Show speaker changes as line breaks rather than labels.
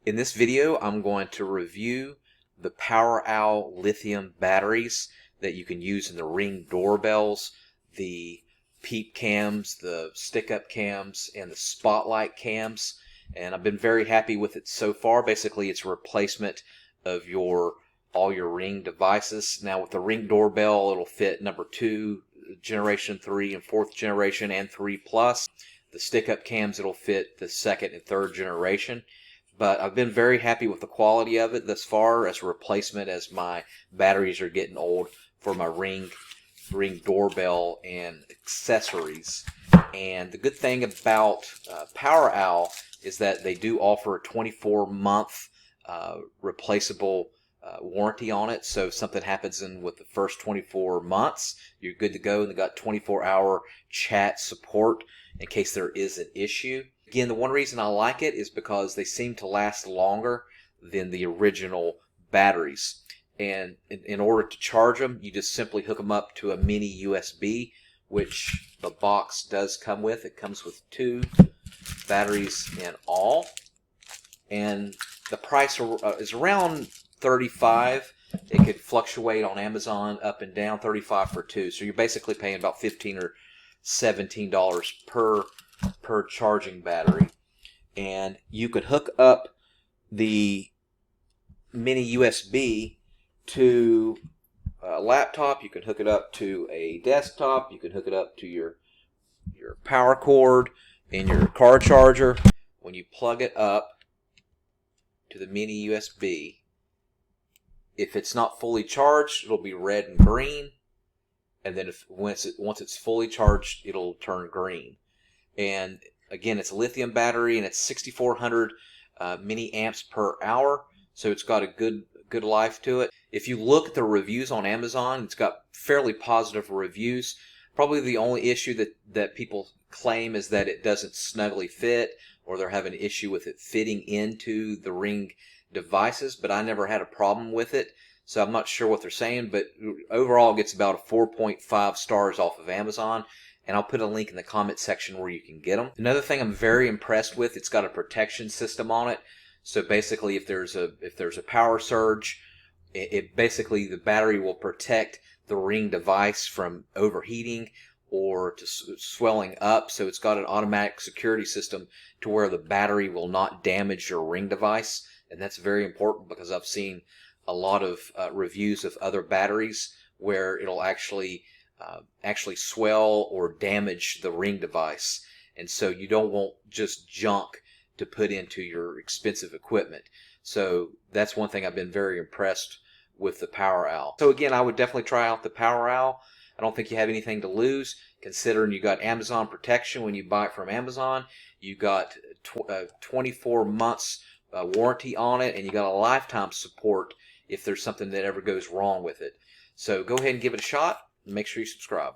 In this video, I'm going to review the POWEROWL lithium batteries that you can use in the Ring doorbells, the peep cams, the stick-up cams, and the spotlight cams. And I've been very happy with it so far. Basically, it's a replacement of all your Ring devices. Now, with the Ring doorbell, it'll fit number 2, generation 3, and 4th generation, and 3 plus. The stick-up cams, it'll fit the 2nd and 3rd generation. But I've been very happy with the quality of it thus far as a replacement, as my batteries are getting old for my Ring doorbell and accessories. And the good thing about POWEROWL is that they do offer a 24-month replaceable warranty on it. So if something happens with the first 24 months, you're good to go. And they got 24-hour chat support in case there is an issue. Again, the one reason I like it is because they seem to last longer than the original batteries. And in order to charge them, you just simply hook them up to a mini USB, which the box does come with. It comes with 2 batteries in all. And the price is around $35. It could fluctuate on Amazon up and down, $35 for 2. So you're basically paying about $15 or $17 per charging battery. And you could hook up the mini USB to a laptop. You can hook it up to a desktop. You can hook it up to your power cord and your car charger. When you plug it up to the mini USB, if it's not fully charged, it'll be red and green. And then once it's fully charged, it'll turn green. And again, it's a lithium battery, and it's 6,400 milliamps per hour, so it's got a good life to it. If you look at the reviews on Amazon, it's got fairly positive reviews. Probably the only issue that people claim is that it doesn't snugly fit, or they're having an issue with it fitting into the Ring devices, but I never had a problem with it, so I'm not sure what they're saying. But overall, it gets about a 4.5 stars off of Amazon. And I'll put a link in the comment section where you can get them. Another thing I'm very impressed with, it's got a protection system on it. So basically, if there's a power surge, it basically, the battery will protect the Ring device from overheating or to swelling up. So it's got an automatic security system to where the battery will not damage your Ring device. And that's very important, because I've seen a lot of reviews of other batteries where it'll actually swell or damage the Ring device. And so you don't want just junk to put into your expensive equipment. So that's one thing I've been very impressed with the POWEROWL. So again, I would definitely try out the POWEROWL. I don't think you have anything to lose, considering you got Amazon protection when you buy it from Amazon. You got 24 months warranty on it, and you got a lifetime support if there's something that ever goes wrong with it. So go ahead and give it a shot. Make sure you subscribe.